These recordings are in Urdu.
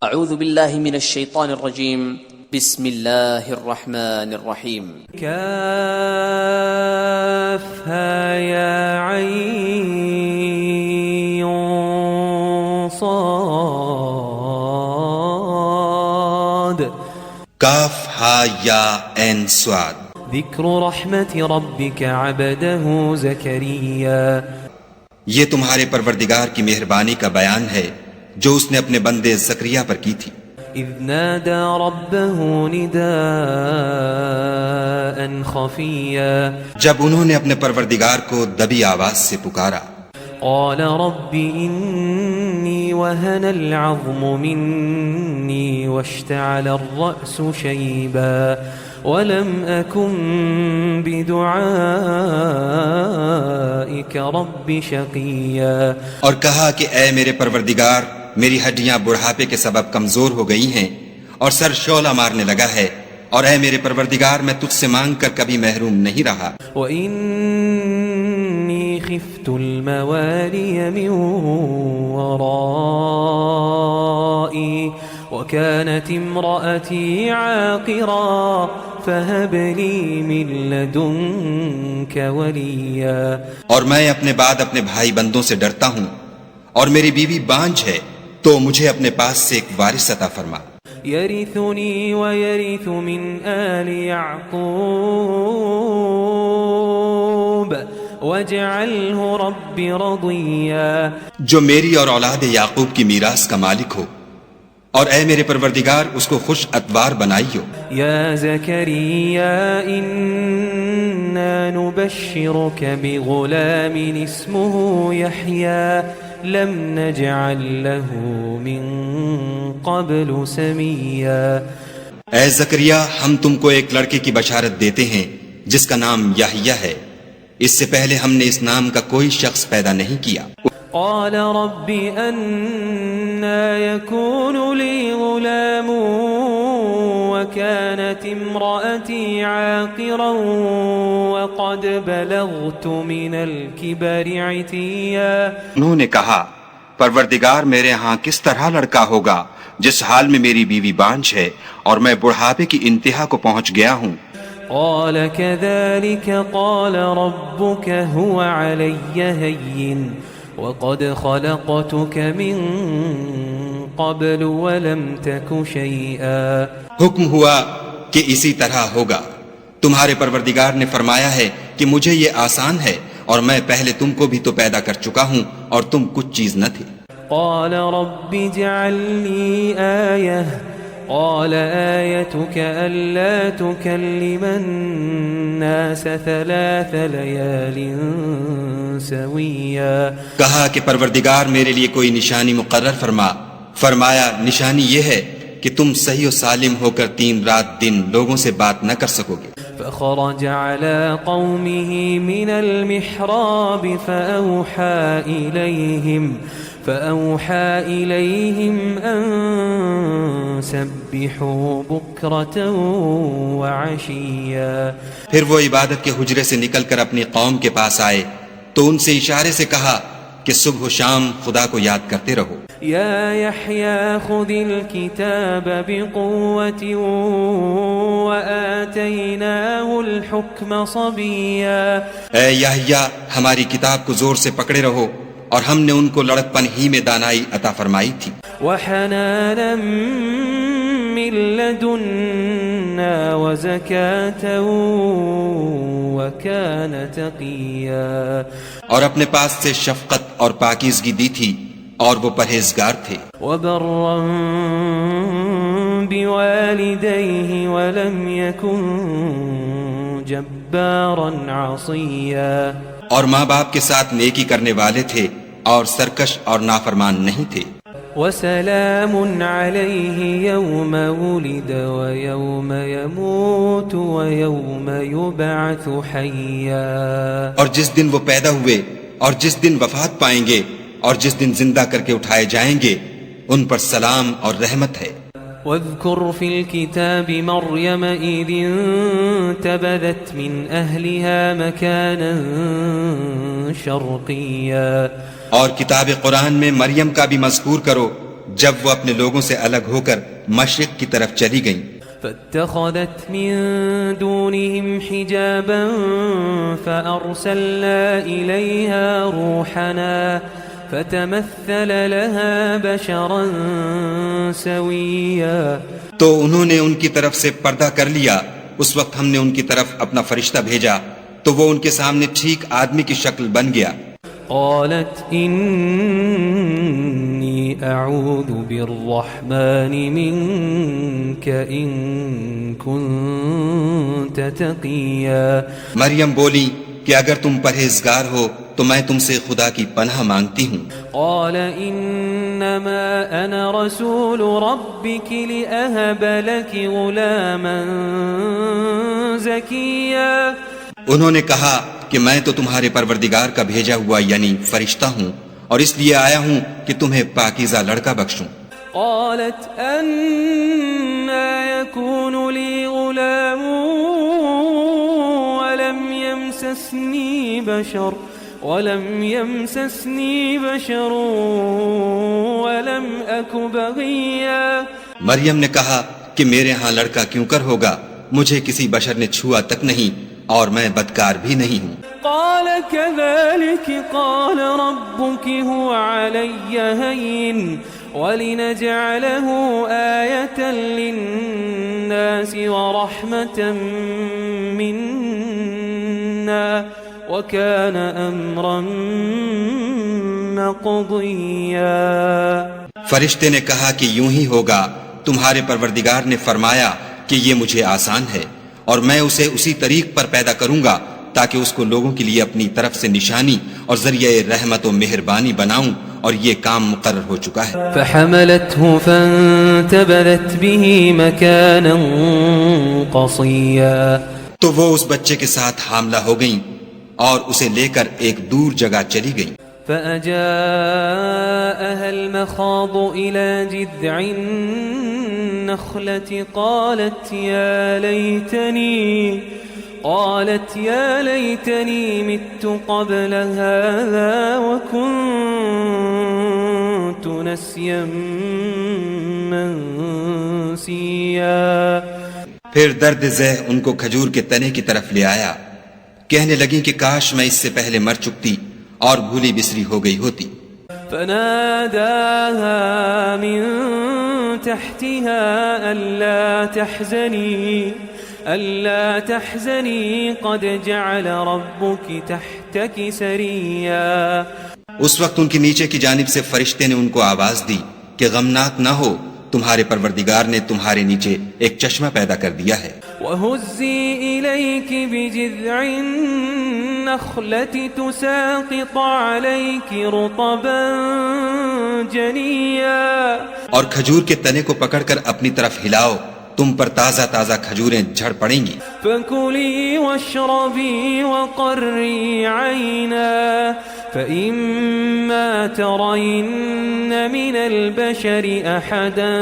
اعوذ باللہ من الشیطان الرجیم بسم اللہ الرحمن الرحیم كافها يا عين صاد کاف ہا یا عین صاد ذکر رحمت ربك عبده زكريا یہ تمہارے پروردگار کی مہربانی کا بیان ہے جو اس نے اپنے بندے زکریا پر کی تھی اذ نادى ربه نداء خفيا جب انہوں نے اپنے پروردگار کو دبی آواز سے پکارا قال رب إني وهن العظم مني واشتعل الرأس شيبا ولم أكن بدعائك رب شقيا اور کہا کہ اے میرے پروردگار میری ہڈیاں بڑھاپے کے سبب کمزور ہو گئی ہیں اور سر شعلہ مارنے لگا ہے اور اے میرے پروردگار میں تجھ سے مانگ کر کبھی محروم نہیں رہا وَإِنِّي خِفْتُ الْمَوَالِيَ مِنْ وَرَائِي وَكَانَتِ امْرَأَتِي عَاقِرًا فَهَبْ لِي مِن لَّدُنكَ وَلِيًّا اور میں اپنے بعد اپنے بھائی بندوں سے ڈرتا ہوں اور میری بیوی بانجھ ہے تو مجھے اپنے پاس سے ایک وارث عطا فرما يرثني ويرث من آل يعقوب واجعله رب رضيا جو میری اور اولاد یعقوب کی میراث کا مالک ہو اور اے میرے پروردگار اس کو خوش اتوار بنائیو يا زكريا إنا نبشرك بغلام اسمه يحيى لم نجعل له من قبل سميا اے زکریا ہم تم کو ایک لڑکے کی بشارت دیتے ہیں جس کا نام یحییٰ ہے اس سے پہلے ہم نے اس نام کا کوئی شخص پیدا نہیں کیا قال رب أنا يكون لي غلام وكانت امرأتي عاقرا وقد بلغت من الكبر عتيا انہوں نے کہا پروردگار میرے ہاں کس طرح لڑکا ہوگا جس حال میں میری بیوی بانجھ ہے اور میں بڑھاپے کی انتہا کو پہنچ گیا ہوں قال كذلك قال ربك هو علي هين وقد خلقتك من قبل ولم تك شيئا حکم ہوا کہ اسی طرح ہوگا تمہارے پروردگار نے فرمایا ہے کہ مجھے یہ آسان ہے اور میں پہلے تم کو بھی تو پیدا کر چکا ہوں اور تم کچھ چیز نہ تھے قال رب اجعل لي آية قال آيتك ألا تكلم الناس 3 ليال سويا کہا کہ پروردگار میرے لیے کوئی نشانی مقرر فرما فرمایا نشانی یہ ہے کہ تم صحیح و سالم ہو کر 3 رات دن لوگوں سے بات نہ کر سکو گے فخرج على قومه من المحراب فأوحى إليهم أن سبحوا بكرة وعشيا پھر وہ عبادت کے حجرے سے نکل کر اپنی قوم کے پاس آئے تو ان سے اشارے سے کہا کہ صبح و شام خدا کو یاد کرتے رہو يا يحيى خذ الكتاب بقوة وآتيناه الحكم صبيا اے یحییٰ ہماری کتاب کو زور سے پکڑے رہو اور ہم نے ان کو لڑکپن ہی میں دانائی عطا فرمائی تھی وحنانا من لدنا وزكاة وكان تقيا اور اپنے پاس سے شفقت اور پاکیزگی دی تھی اور وہ پرہیزگار تھے وبرا بوالديه ولم يكن جبارا عصيا اور ماں باپ کے ساتھ نیکی کرنے والے تھے اور سرکش اور نافرمان نہیں تھے وسلام عليه يوم ولد ويوم يموت ويوم يبعث حيا اور جس دن وہ پیدا ہوئے اور جس دن وفات پائیں گے اور جس دن زندہ کر کے اٹھائے جائیں گے ان پر سلام اور رحمت ہے واذكر في الكتاب مريم إذ انتبذت من أهلها مكانا شرقيا اور کتاب قرآن میں مریم کا بھی مذکور کرو جب وہ اپنے لوگوں سے الگ ہو کر مشرق کی طرف چلی گئیں فاتخذت من دونهم حجابا فأرسلنا إليها روحنا فتمثل لها بشرا سويا تو انہوں نے ان کی طرف سے پردہ کر لیا. اس وقت ہم نے ان کی طرف اپنا فرشتہ بھیجا تو وہ ان کے سامنے ٹھیک آدمی کی شکل بن گیا. قالت إني أعوذ بالرحمن منك إن كنت تقيا. مریم بولی کہ اگر تم پرہیزگار ہو تو میں تم سے خدا کی پناہ مانگتی ہوں. قال إنما أنا رسول ربك لأهب لك غلاما زكيا. انہوں نے کہا کہ میں تو تمہارے پروردگار کا بھیجا ہوا یعنی فرشتہ ہوں اور اس لیے آیا ہوں کہ تمہیں پاکیزہ لڑکا بخشوں. قالت أنا يكون لي غلام ولم يمسسني بشر ولم أك بغيا. مریم نے کہا کہ میرے ہاں لڑکا کیوں کر ہوگا, مجھے کسی بشر نے چھوا تک نہیں اور میں بدکار بھی نہیں ہوں. قال كذلك قال ربك هو علي هين ولنجعله آية للناس ورحمة منا وكان أمرا مقضيا. فرشتے نے کہا کہ یوں ہی ہوگا, تمہارے پروردگار نے فرمایا کہ یہ مجھے آسان ہے اور میں اسے اسی طریق پر پیدا کروں گا تاکہ اس کو لوگوں کے لیے اپنی طرف سے نشانی اور ذریعہ رحمت و مہربانی بناؤں, اور یہ کام مقرر ہو چکا ہے. فحملته فانتبذت به مكانا قصيا. تو وہ اس بچے کے ساتھ حاملہ ہو گئیں اور اسے لے کر ایک دور جگہ چلی گئیں. فأجاءها المخاض إلى جذع النخلة قالت يا ليتني مت قبل هذا وكنت نسيا منسيا. پھر درد ذہ ان کو کھجور کے تنے کی طرف لے آیا, کہنے لگیں کہ کاش میں اس سے پہلے مر چکتی اور بھولی بسری ہو گئی ہوتی. فناداها من تحتها ألا تحزني قد جعل ربك تحتك سريا. اس وقت ان کے نیچے کی جانب سے فرشتے نے ان کو آواز دی کہ غمناک نہ ہو, تمہارے پروردگار نے تمہارے نیچے ایک چشمہ پیدا کر دیا ہے. وَهُزِّي إِلَيْكِ بِجِذْعِ النَّخْلَةِ تُسَاقِطْ عَلَيْكِ رُطَبًا جَنِيًّا. اور کھجور کے تنے کو پکڑ کر اپنی طرف ہلاؤ, تم پر تازہ تازہ کھجوریں جھڑ پڑیں گی. فَكُلِي وَاشْرَبِي وَقَرِّي عَيْنًا فَإِمَّا تَرَيِنَّ مِنَ الْبَشَرِ أَحَدًا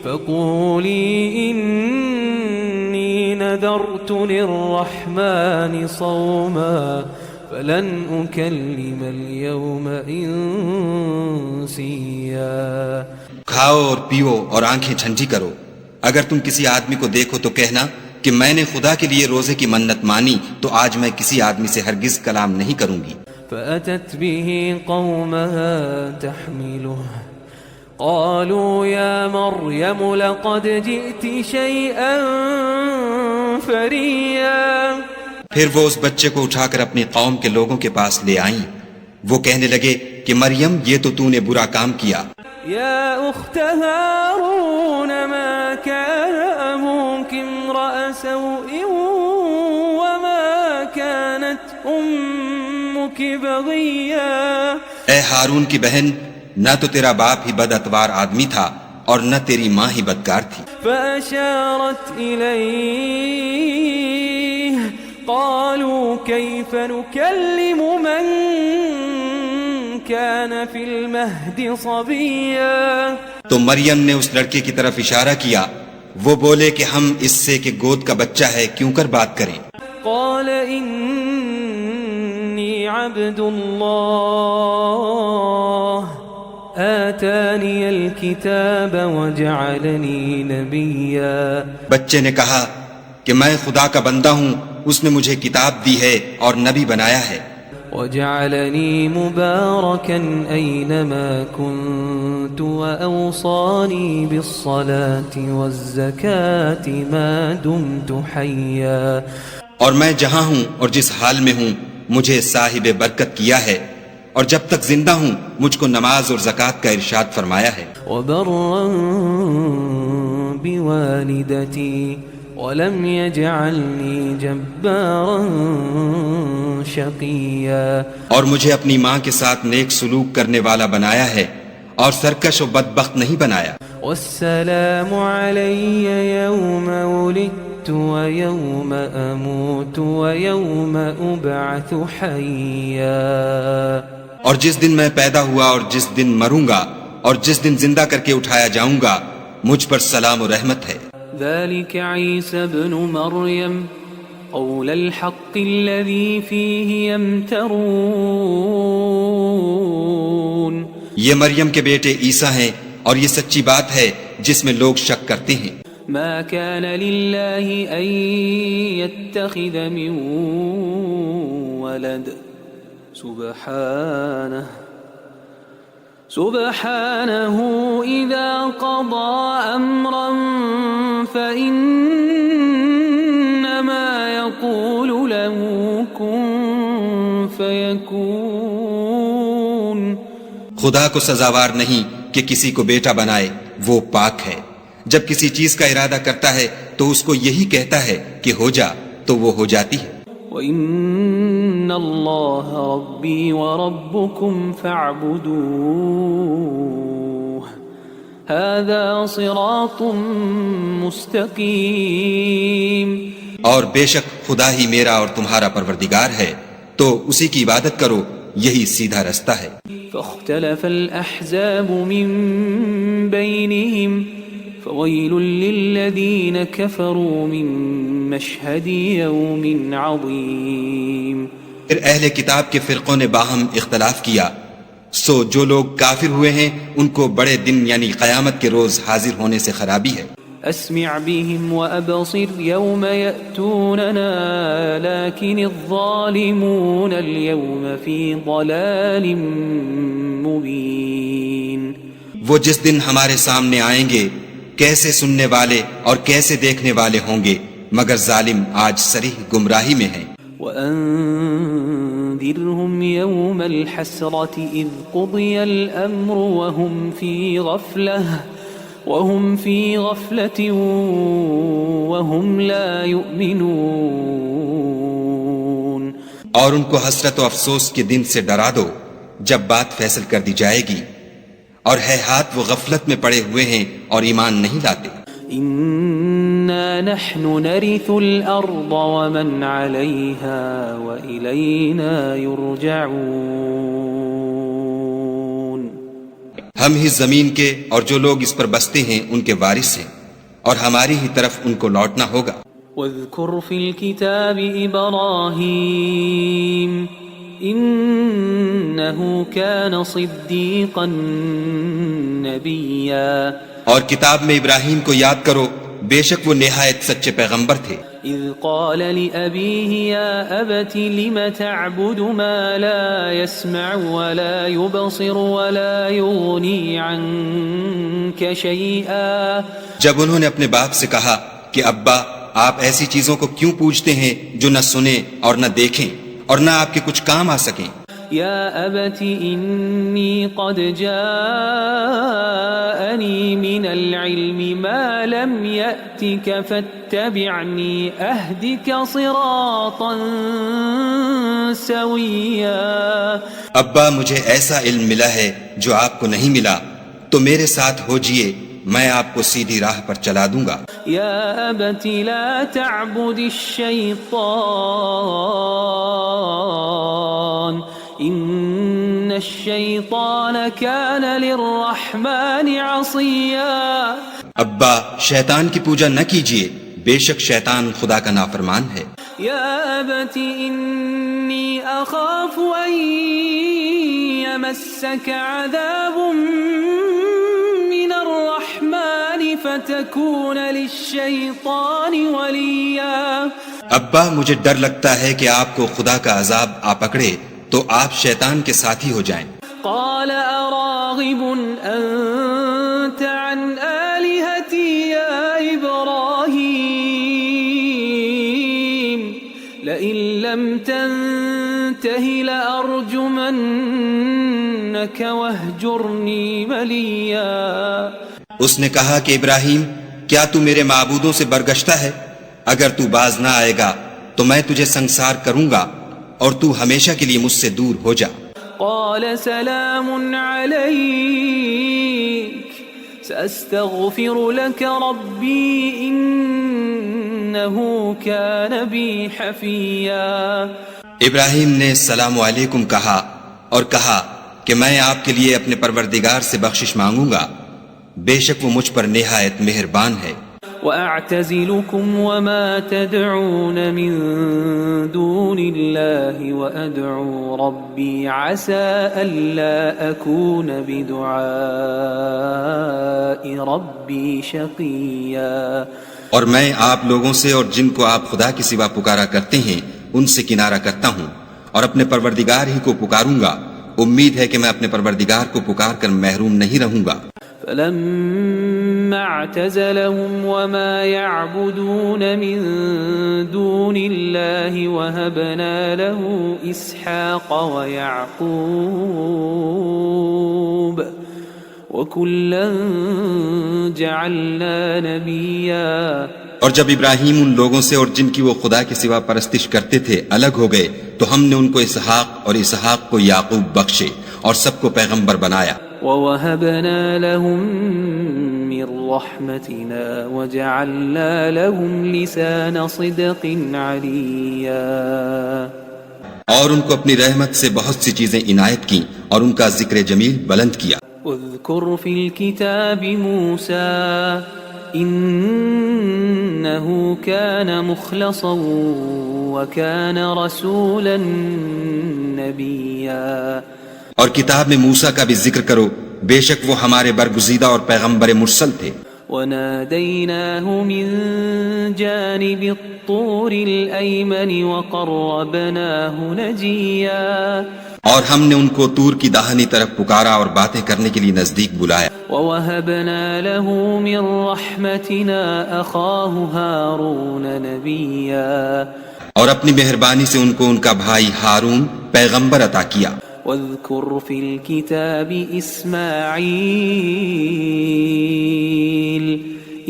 فَقُولِي إِنِّي نَذَرْتُ لِلرَّحْمَنِ صَوْمًا فَلَنْ أُكَلِّمَ الْيَوْمَ إِنسِيًّا. کھاؤ اور پیو اور آنکھیں ٹھنڈی کرو. اگر تم کسی آدمی کو دیکھو تو کہنا کہ میں نے خدا کے لیے روزے کی منت مانی تو آج میں کسی آدمی سے ہرگز کلام نہیں کروں گی. فأتت به قومها تحمله قالوا يا مريم لقد جئت شيئا فريا. پھر وہ اس بچے کو اٹھا کر اپنی قوم کے لوگوں کے پاس لے آئیں. وہ کہنے لگے کہ مریم یہ تو نے برا کام کیا. يا أخت هارون ما كان أبوك امرأ سوء وما كانت أمك بغيا. اے ہارون کی بہن, نہ تو تیرا باپ ہی بد اتوار آدمی تھا اور نہ تیری ماں ہی بدکار تھی. فأشارت إليه قالوا كيف نكلم من كان في المهد صبيا. تو مریم نے اس لڑکے کی طرف اشارہ کیا. وہ بولے کہ ہم اس سے کہ گود کا بچہ ہے کیوں کر بات کریں. قال إني عبد الله آتاني الكتاب وجعلني نبيا. بچے نے کہا کہ میں خدا کا بندہ ہوں، اس نے مجھے کتاب دی ہے اور نبی بنایا ہے. وجعلني مباركا أينما كنت وأوصاني بالصلاة والزكاة ما دمت حيا. اور میں جہاں ہوں اور جس حال میں ہوں مجھے صاحب برکت کیا ہے، اور جب تک زندہ ہوں مجھ کو نماز اور زکوٰۃ کا ارشاد فرمایا ہے. وبرا بوالدتي ولم يجعلني جبارا شقيا. اور مجھے اپنی ماں کے ساتھ نیک سلوک کرنے والا بنایا ہے اور سرکش و بدبخت نہیں بنایا. والسلام علي يوم ولدت ويوم أموت ويوم أبعث حيا. اور جس دن میں پیدا ہوا اور جس دن مروں گا اور جس دن زندہ کر کے اٹھایا جاؤں گا مجھ پر سلام و رحمت ہے. ذلك عيسى ابن مريم قول الحق الذي فيه يمترون. یہ مریم کے بیٹے عیسیٰ ہیں اور یہ سچی بات ہے جس میں لوگ شک کرتے ہیں. ما كان لله أن يتخذ من ولد سبحانه إذا قضى أمرا فإنما يقول له كن فيكون. خدا کو سزاوار نہیں کہ کسی کو بیٹا بنائے، وہ پاک ہے. جب کسی چیز کا ارادہ کرتا ہے تو اس کو یہی کہتا ہے کہ ہو جا، تو وہ ہو جاتی ہے. وَإِنَّ اللَّهَ رَبِّي وَرَبُّكُمْ فَاعْبُدُوهُ هَذَا صِرَاطٌ مُسْتَقِيم. اور بے شک خدا ہی میرا اور تمہارا پروردگار ہے، تو اسی کی عبادت کرو، یہی سیدھا رستہ ہے. فاختلف الأحزاب من بينهم فويل للذين كفروا من مشهد يوم عظيم. پھر اہل کتاب کے فرقوں نے باہم اختلاف کیا، سو جو لوگ کافر ہوئے ہیں ان کو بڑے دن یعنی قیامت کے روز حاضر ہونے سے خرابی ہے. أسمع بهم وأبصر يوم يأتوننا لكن الظالمون اليوم في ضلال مبين. وہ جس دن ہمارے سامنے آئیں گے کیسے سننے والے اور کیسے دیکھنے والے ہوں گے، مگر ظالم آج صریح گمراہی میں ہیں. وأنذرهم يوم الحسرة إذ قضي الأمر وهم في غفلة وهم لا يؤمنون. اور ان کو حسرت و افسوس کے دن سے ڈرا دو جب بات فیصل کر دی جائے گی، اور ہے ہاتھ وہ غفلت میں پڑے ہوئے ہیں اور ایمان نہیں لاتے. إنا نحن نرث الأرض ومن عليها وإلينا يرجعون. ہم ہی زمین کے اور جو لوگ اس پر بستے ہیں ان کے وارث ہیں، اور ہماری ہی طرف ان کو لوٹنا ہوگا. واذكر في الكتاب إبراهيم إنه كان صديقا نبيا. اور کتاب میں ابراہیم کو یاد کرو، بے شک وہ نہایت سچے پیغمبر تھے. إذ قال لأبيه يا أبت لم تعبد ما لا يسمع ولا يبصر ولا يغني عنك شيئا. جب انہوں نے اپنے باپ سے کہا کہ ابا آپ ایسی چیزوں کو کیوں پوجتے ہیں جو نہ سنیں اور نہ دیکھیں اور نہ آپ کے کچھ کام آ سکیں. يا أبت إني قد جاءني من العلم ما لم يأتك فاتبعني أهدك صراطا سويا. ابا مجھے ایسا علم ملا ہے جو آپ کو نہیں ملا، تو میرے ساتھ ہو جئے، میں آپ کو سیدھی راہ پر چلا دوں گا. يا أبت لا تعبد الشيطان إن الشيطان كان للرحمن عصيا. ابا شیطان کی پوجا نہ کیجیے، بے شک شیطان خدا کا نافرمان ہے. يا أبت إني أخاف أن يمسك عذاب من الرحمن فتكون للشيطان وليا. ابا مجھے ڈر لگتا ہے کہ آپ کو خدا کا عذاب آ پکڑے تو آپ شیطان کے ساتھی ہو جائیں. قال أراغب أنت عن آلهتي يا إبراهيم لئن لم تنته لأرجمنك واهجرني مليا. اس نے کہا کہ ابراہیم کیا تو میرے معبودوں سے برگشتہ ہے؟ اگر تو باز نہ آئے گا تو میں تجھے سنسار کروں گا اور تو ہمیشہ کے لیے مجھ سے دور ہو جا. قال سلام عليك سأستغفر لك ربي إنه كان بي حفيا. ابراہیم نے السلام علیکم کہا اور کہا کہ میں آپ کے لیے اپنے پروردگار سے بخشش مانگوں گا، بے شک وہ مجھ پر نہایت مہربان ہے. وأعتزلكم وما تدعون من دون الله وأدعو ربي عسى ألا أكون بدعاء ربي شقيا. اور میں آپ لوگوں سے اور جن کو آپ خدا کے سوا پکارا کرتے ہیں ان سے کنارہ کرتا ہوں اور اپنے پروردگار ہی کو پکاروں گا. امید ہے کہ میں اپنے پروردگار کو پکار کر محروم نہیں رہوں گا. فلما اعتزلهم وما يعبدون من دون الله وهبنا له إسحاق ويعقوب وكلا جعلنا نبيا. اور جب ابراہیم ان لوگوں سے اور جن کی وہ خدا کے سوا پرستش کرتے تھے الگ ہو گئے تو ہم نے ان کو اسحاق اور اسحاق کو یعقوب بخشے اور سب کو پیغمبر بنایا. وَوَهَبْنَا لَهُم مِّن رَّحْمَتِنَا وَجَعَلْنَا لَهُمْ لِسَانَ صِدْقٍ عَلِيًّا. اور ان کو اپنی رحمت سے بہت سی چیزیں عنایت کی اور ان کا ذکر جمیل بلند کیا. اذكر في الكتاب موسى إنه كان مخلصا وكان رسولا نبيا. اور کتاب میں موسیٰ کا بھی ذکر کرو، بے شک وہ ہمارے برگزیدہ اور پیغمبر مرسل تھے. وناديناه من جانب الطور الأيمن وقربناه نجيا. اور ہم نے ان کو طور کی داہنی طرف پکارا اور باتیں کرنے کے لیے نزدیک بلایا. وَوَهَبْنَا لَهُ مِن رَّحْمَتِنَا أَخَاهُ هَارُونَ نَبِيًّا. اور اپنی مہربانی سے ان کو ان کا بھائی ہارون پیغمبر عطا کیا. وَاذْكُرْ فِي الْكِتَابِ إِسْمَاعِيلَ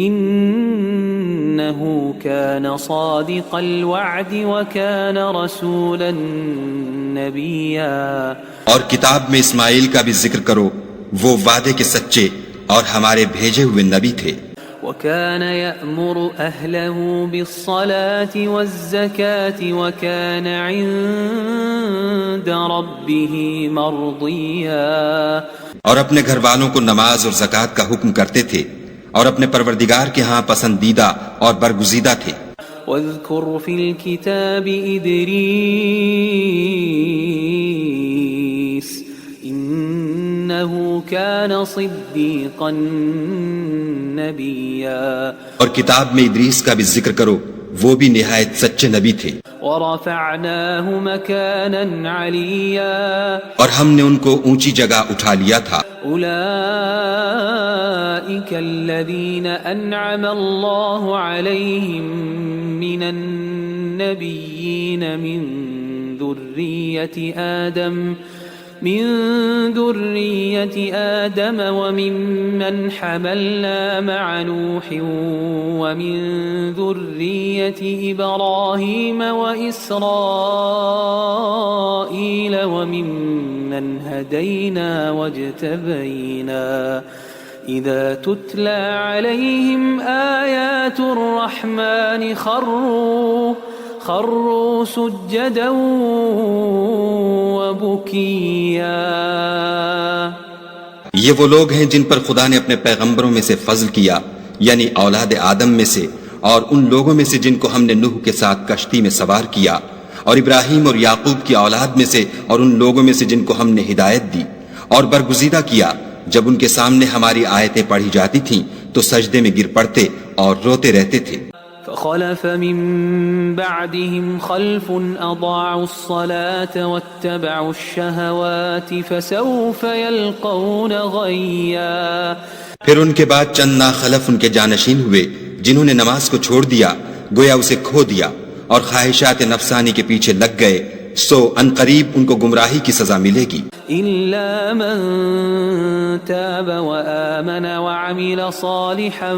إِنَّهُ كَانَ صَادِقَ الْوَعْدِ وَكَانَ رَسُولًا نَبِيًّا. اور کتاب میں اسماعیل کا بھی ذکر کرو، وہ وعدے کے سچے اور ہمارے بھیجے ہوئے نبی تھے. وَكَانَ يَأْمُرُ أَهْلَهُ بِالصَّلَاةِ وَالزَّكَاةِ وَكَانَ عِندَ رَبِّهِ مَرْضِيًّا. اور اپنے گھر والوں کو نماز اور زکوٰۃ کا حکم کرتے تھے اور اپنے پروردگار کے ہاں پسندیدہ اور برگزیدہ تھے. وَاذْكُرْ فِي الْكِتَابِ إِدْرِيسَ إِنَّهُ كَانَ صِدِّيقًا نَبِيًّا. اور کتاب میں ادریس کا بھی ذکر کرو، وہ بھی نہایت سچے نبی تھے. وَرَفَعْنَاهُ مَكَانًا عَلِيًّا. اور ہم نے ان کو اونچی جگہ اٹھا لیا تھا. أُولَئِكَ الَّذِينَ أَنْعَمَ اللَّهُ عَلَيْهِمْ مِنَ النَّبِيِّينَ مِنْ ذُرِّيَّةِ آدَمَ وَمِمَّنْ حَمَلْنَا مَعَ نُوحٍ وَمِنْ ذُرِّيَّةِ إِبْرَاهِيمَ وَإِسْرَائِيلَ وَمِمَّنْ هَدَيْنَا وَاجْتَبَيْنَا إِذَا تُتْلَى عَلَيْهِمْ آيَاتُ الرَّحْمَنِ خروا سجدا وبكيا. یہ وہ لوگ ہیں جن پر خدا نے اپنے پیغمبروں میں سے فضل کیا، یعنی اولاد آدم میں سے، اور ان لوگوں میں سے جن کو ہم نے نوح کے ساتھ کشتی میں سوار کیا، اور ابراہیم اور یعقوب کی اولاد میں سے اور ان لوگوں میں سے جن کو ہم نے ہدایت دی، اور برگزیدہ کیا جب ان کے سامنے ہماری آیتیں پڑھی جاتی تھیں تو سجدے میں گر پڑتے اور روتے رہتے تھے۔ فخلف من بعدهم خلف اضاعوا الصلاة واتبعوا الشهوات فسوف يلقون غيا۔ پھر ان کے بعد چند ناخلف ان کے جانشین ہوئے جنہوں نے نماز کو چھوڑ دیا، گویا اسے کھو دیا اور خواہشات نفسانی کے پیچھے لگ گئے، سو ان قریب ان کو گمراہی کی سزا ملے گی۔ إلا من تاب وآمن وعمل صالحا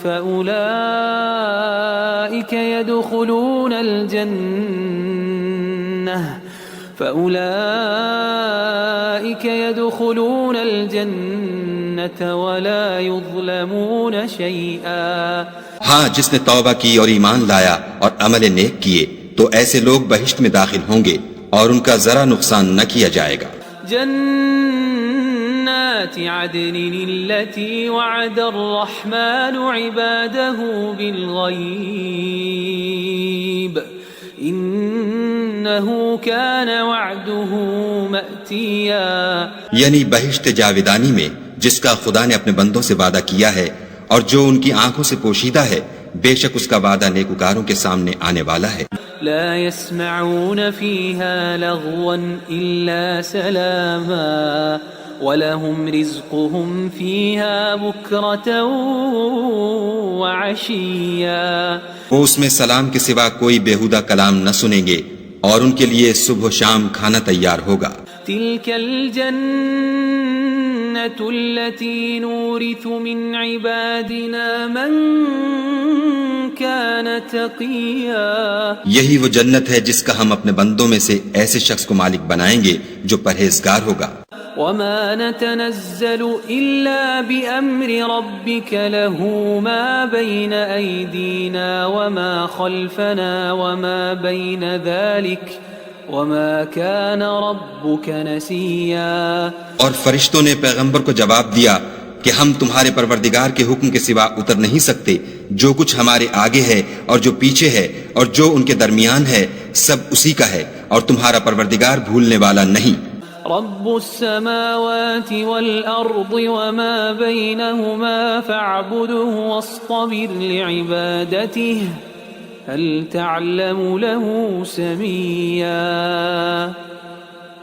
فأولئك يدخلون الجنة ولا يظلمون شيئا۔ ہاں، جس نے توبہ کی اور ایمان لایا اور عمل نیک کیے تو ایسے لوگ بہشت میں داخل ہوں گے اور ان کا ذرا نقصان نہ کیا جائے گا۔ جنات عدن التي وعد الرحمن عباده بالغيب انه كان وعده مأتيا۔ یعنی بہشت جاویدانی میں جس کا خدا نے اپنے بندوں سے وعدہ کیا ہے اور جو ان کی آنکھوں سے پوشیدہ ہے، بے شک اس کا وعدہ نیکوکاروں کے سامنے آنے والا ہے۔ لا يسمعون فيها لغوا إلا سلاما ولهم رزقهم فيها بكرة وعشيا۔ وہ اس میں سلام کے سوا کوئی بیہودہ کلام نہ سنیں گے اور ان کے لیے صبح و شام کھانا تیار ہوگا۔ تلك الجنة التي نورث من عبادنا من كان تقيا۔ یہی وہ جنت ہے جس کا ہم اپنے بندوں میں سے ایسے شخص کو مالک بنائیں گے جو پرہیزگار ہوگا۔ وما نتنزل إلا بأمر ربك له ما بين أيدينا وما خلفنا وما بين ذلك وما كان ربك نسيا۔ اور فرشتوں نے پیغمبر کو جواب دیا کہ ہم تمہارے پروردگار کے حکم کے سوا اتر نہیں سکتے، جو کچھ ہمارے آگے ہے اور جو پیچھے ہے اور جو ان کے درمیان ہے سب اسی کا ہے، اور تمہارا پروردگار بھولنے والا نہیں۔ رب السماوات والأرض وما بينهما فاعبده واصطبر لعبادته هل تعلم له سميا۔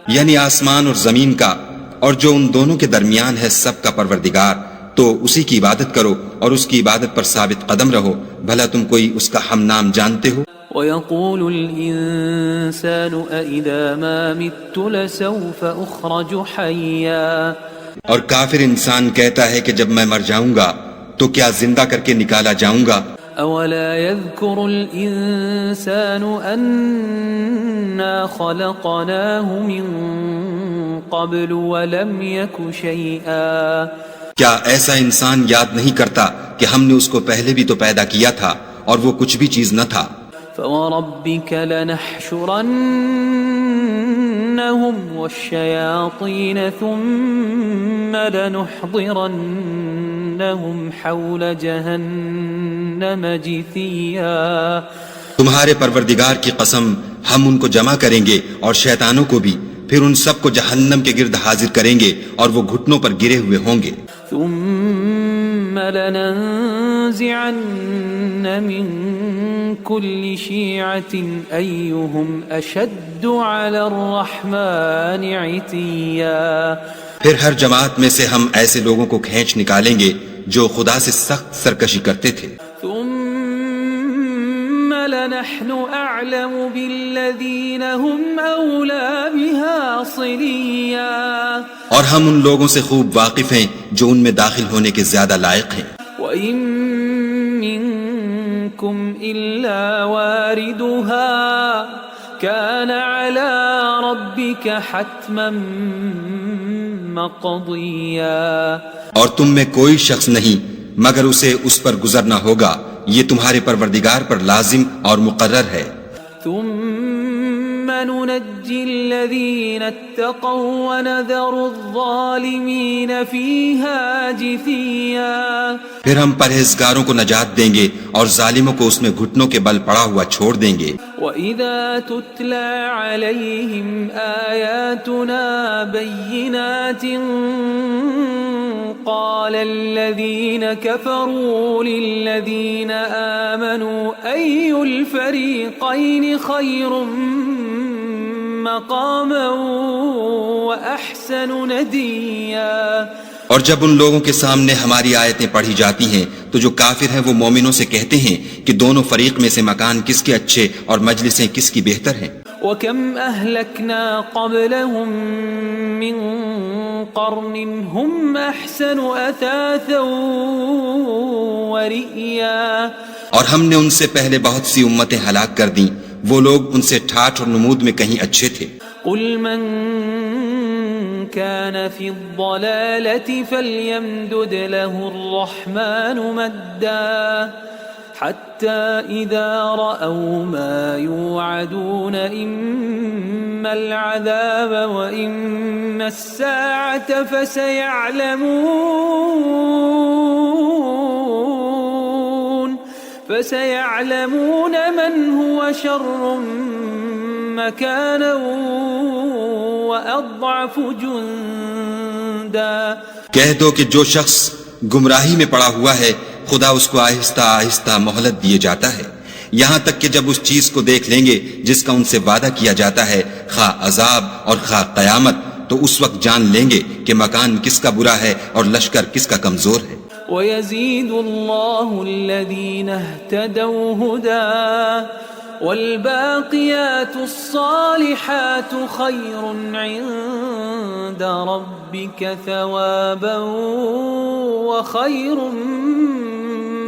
یعنی آسمان اور زمین کا اور جو ان دونوں کے درمیان ہے سب کا پروردگار، تو اسی کی عبادت کرو اور اس کی عبادت پر ثابت قدم رہو، بھلا تم کوئی اس کا ہم نام جانتے ہو؟ وَيَقُولُ الْإِنسَانُ أَإِذَا مَا مِتُّ لَسَوْفَ أُخْرَجُ حَيًّا۔ اور کافر انسان کہتا ہے کہ جب میں مر جاؤں گا تو کیا زندہ کر کے نکالا جاؤں گا؟ أَوَلَا يَذْكُرُ الْإِنسَانُ أَنَّا خَلَقْنَاهُ مِن قَبْلُ وَلَمْ يَكُ شَيْئًا۔ کیا ایسا انسان یاد نہیں کرتا کہ ہم نے اس کو پہلے بھی تو پیدا کیا تھا اور وہ کچھ بھی چیز نہ تھا؟ فَوَرَبِّكَ لَنَحْشُرَنَّهُمْ وَالشَّيَاطِينَ ثُمَّ لَنُحْضِرَنَّهُمْ حَوْلَ جَهَنَّمَ جِثِيًّا۔ تمہارے پروردگار کی قسم ہم ان کو جمع کریں گے اور شیطانوں کو بھی، پھر ان سب کو جہنم کے گرد حاضر کریں گے اور وہ گھٹنوں پر گرے ہوئے ہوں گے۔ ثم لننزعن من كل شيعة أيهم أشد على الرحمن عتيا۔ پھر ہر جماعت میں سے ہم ایسے لوگوں کو کھینچ نکالیں گے جو خدا سے سخت سرکشی کرتے تھے۔ ثم لنحن أعلم بالذين هم أولى بها صليا۔ اور ہم ان لوگوں سے خوب واقف ہیں جو ان میں داخل ہونے کے زیادہ لائق ہیں۔ وَإِن مِّنكُمْ إِلَّا وَارِدُهَا كَانَ عَلَى رَبِّكَ حَتْمًا مَّقْضِيًّا۔ اور تم میں کوئی شخص نہیں مگر اسے اس پر گزرنا ہوگا، یہ تمہارے پروردگار پر لازم اور مقرر ہے۔ ثم ننجي الذين اتقوا ونذر الظالمين فيها جثيا. پھر ہم پرہیزگاروں کو نجات دیں گے اور ظالموں کو اس میں گھٹنوں کے بل پڑا ہوا چھوڑ دیں گے. وَإِذَا تُتْلَى عَلَيْهِمْ آيَاتُنَا بَيِّنَاتٍ قَالَ الَّذِينَ كَفَرُوا لِلَّذِينَ آمَنُوا أَيُّ الْفَرِيقَيْنِ خَيْرٌ مَقَامًا وَأَحْسَنُ نَدِيًّا. اور جب ان لوگوں کے سامنے ہماری آیتیں پڑھی جاتی ہیں تو جو کافر ہیں وہ مومنوں سے کہتے ہیں کہ دونوں فریق میں سے مکان کس کے اچھے اور مجلسیں کس کی بہتر ہیں. وَكَمْ أَهْلَكْنَا قَبْلَهُمْ مِنْ قَرْنٍ هُمْ أَحْسَنُ أَثَاثًا وَرِئْيًا. اور ہم نے ان سے پہلے بہت سی امتیں ہلاک کر دیں، وہ لوگ ان سے ٹھاٹھ اور نمود میں کہیں اچھے تھے. قُلْ مَنْ كان في الضلالة فليمدد له الرحمن مدا حتى إذا رأوا ما يوعدون إما العذاب وإما الساعة فسيعلمون من هو شر مكانا وأضعف جندا. کہہ دو کہ جو شخص گمراہی میں پڑا ہوا ہے خدا اس کو آہستہ آہستہ مہلت دیے جاتا ہے، یہاں تک کہ جب اس چیز کو دیکھ لیں گے جس کا ان سے وعدہ کیا جاتا ہے، خواہ عذاب اور خواہ قیامت، تو اس وقت جان لیں گے کہ مکان کس کا برا ہے اور لشکر کس کا کمزور ہے. وَيَزِيدُ اللَّهُ الَّذِينَ اهْتَدَوْا هُدًى وَالْبَاقِيَاتُ الصَّالِحَاتُ خَيْرٌ عِندَ رَبِّكَ ثَوَابًا وَخَيْرٌ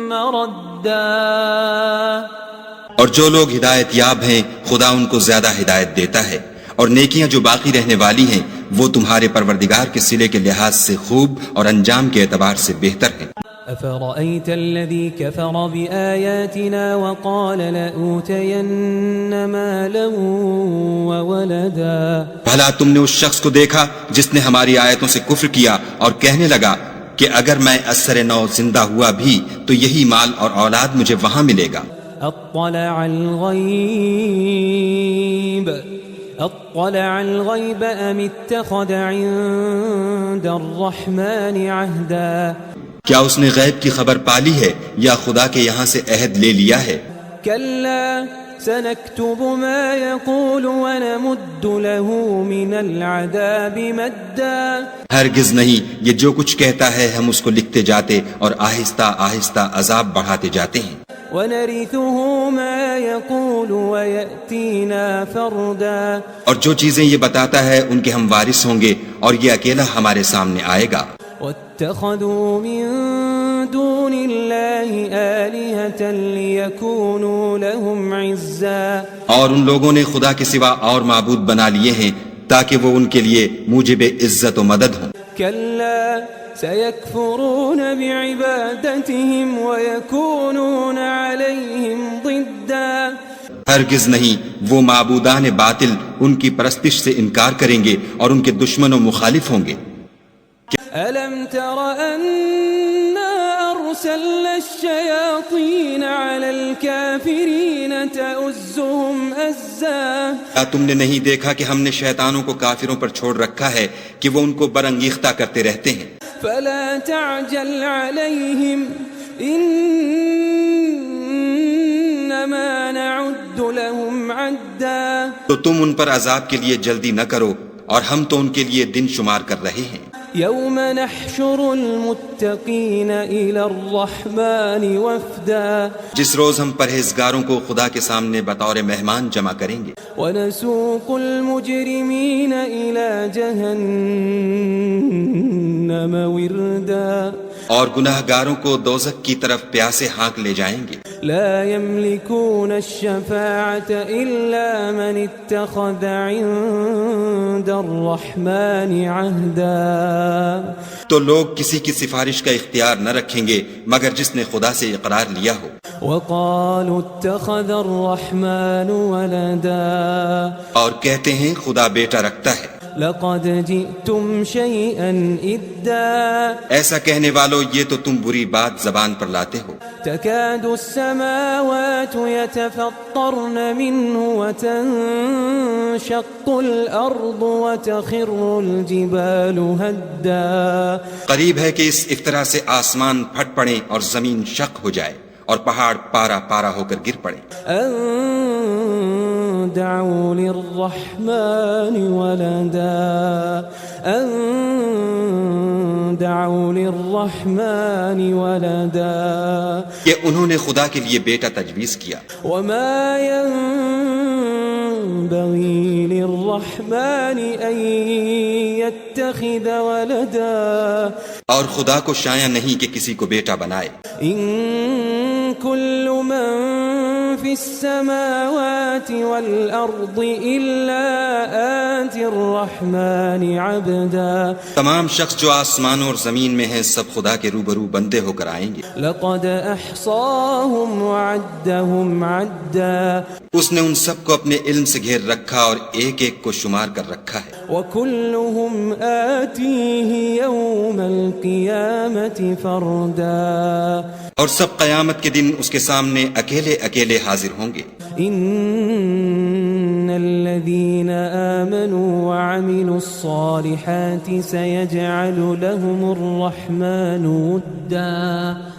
مَرَدًّا. اور جو لوگ ہدایت یاب ہیں خدا ان کو زیادہ ہدایت دیتا ہے، اور نیکیاں جو باقی رہنے والی ہیں وہ تمہارے پروردگار کے صلے کے لحاظ سے خوب اور انجام کے اعتبار سے بہتر ہیں. أفرأيت الذي كفر بآياتنا وقال لأوتين مالا وولدا. بھلا تم نے اس شخص کو دیکھا جس نے ہماری آیتوں سے کفر کیا اور کہنے لگا کہ اگر میں اثر نو زندہ ہوا بھی تو یہی مال اور اولاد مجھے وہاں ملے گا. اطلع الغیب ام اتخذ عند الرحمن عہدا. کیا اس نے غیب کی خبر پالی ہے یا خدا کے یہاں سے عہد لے لیا ہے؟ کلا سنكتب ما يقول ونمد له من العذاب مدا. ہرگز نہیں، یہ جو کچھ کہتا ہے ہم اس کو لکھتے جاتے اور آہستہ آہستہ عذاب بڑھاتے جاتے ہیں. ونرثه ما يقول ويأتينا فردا. اور جو چیزیں یہ بتاتا ہے ان کے ہم وارث ہوں گے اور یہ اکیلا ہمارے سامنے آئے گا. واتخذوا من دون الله آلهة ليكونوا لهم عزا. اور ان لوگوں نے خدا کے سوا اور معبود بنا لیے ہیں تاکہ وہ ان کے لیے موجب عزت و مدد ہوں. كلا سيكفرون بعبادتهم ويكونون عليهم ضدا. ہرگز نہیں، وہ معبودان باطل ان کی پرستش سے انکار کریں گے اور ان کے دشمن و مخالف ہوں گے. ألم تر أنا أرسلنا الشياطين على الكافرين تؤزهم أزا. کیا تم نے نہیں دیکھا کہ ہم نے شیطانوں کو کافروں پر چھوڑ رکھا ہے کہ وہ ان کو برانگیختہ کرتے رہتے ہیں. فلا تعجل عليهم إنما نعد لهم عدا. تو تم ان پر عذاب کے لیے جلدی نہ کرو اور ہم تو ان کے لیے دن شمار کر رہے ہیں. يوم نحشر المتقين إلى الرحمن وفدا. جس روز ہم پرہیزگاروں کو خدا کے سامنے بطور مہمان جمع کریں گے. ونسوق المجرمين إلى جهنم وردا. اور گناہگاروں کو دوزخ کی طرف پیاسے ہانک لے جائیں گے. لا يملكون الشفاعة إلا من اتخذ عند الرحمن عهدا. تو لوگ کسی کی سفارش کا اختیار نہ رکھیں گے مگر جس نے خدا سے اقرار لیا ہو. وقالوا اتخذ الرحمن ولدا اور کہتے ہیں خدا بیٹا رکھتا ہے. لقد جئتم شيئا إدا ایسا کہنے والو یہ تو تم بری بات زبان پر لاتے ہو. تكاد السماوات يتفطرن منه وتنشق الأرض وتخر الجبال هدا. قریب ہے کہ اس افطرا سے آسمان پھٹ پڑے اور زمین شق ہو جائے اور پہاڑ پارا پارا ہو کر گر پڑے. أن دعوا للرحمن ولدا أن دعوا للرحمن ولدا کہ انہوں نے خدا کے لیے بیٹا تجویز کیا. وما ينبغي للرحمن أن يتخذ ولدا اور خدا کو شایع نہیں کہ کسی کو بیٹا بنائے. إن كل من في السماوات والأرض إلا آتي الرحمن عبدا. تمام شخص جو آسمانوں اور زمین میں ہیں سب خدا کے روبرو بندے ہو کر آئیں گے. لقد أحصاهم وعدهم عدا اس نے ان سب کو اپنے علم سے گھیر رکھا اور ایک ایک کو شمار کر رکھا ہے. وكلهم آتيه يوم القيامة فردا اور سب قیامت کے دن اس کے سامنے اکیلے اکیلے حاضر ہوں گے. إن الذين آمنوا وعملوا الصالحات سيجعل لهم الرحمن ودا.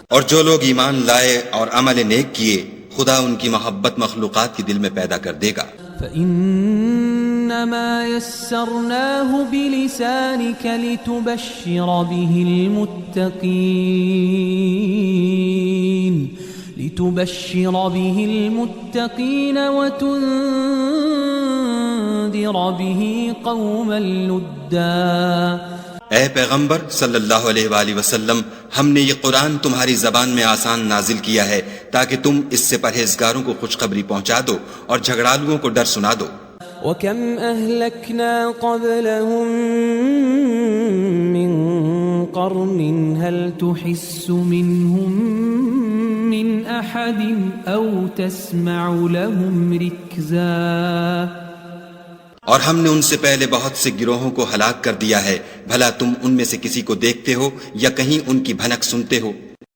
اور جو لوگ ایمان لائے اور عمل نیک کیے خدا ان کی محبت مخلوقات کے دل میں پیدا کر دے گا. فإنما يسرناه بلسانك لتبشر به المتقين وتنذر به قوما لدا. اے پیغمبر صلی اللہ علیہ وآلہ وسلم ہم نے یہ قرآن تمہاری زبان میں آسان نازل کیا ہے تاکہ تم اس سے پرہیزگاروں کو خوشخبری پہنچا دو اور جھگڑالوؤں کو ڈر سنا دو. وكم أهلكنا قبلهم من قرن هل تحس منهم من أحد أو تسمع لهم ركزا. اور ہم نے ان سے پہلے بہت سے گروہوں کو ہلاک کر دیا ہے بھلا تم ان میں سے کسی کو دیکھتے ہو یا کہیں ان کی بھنک سنتے ہو.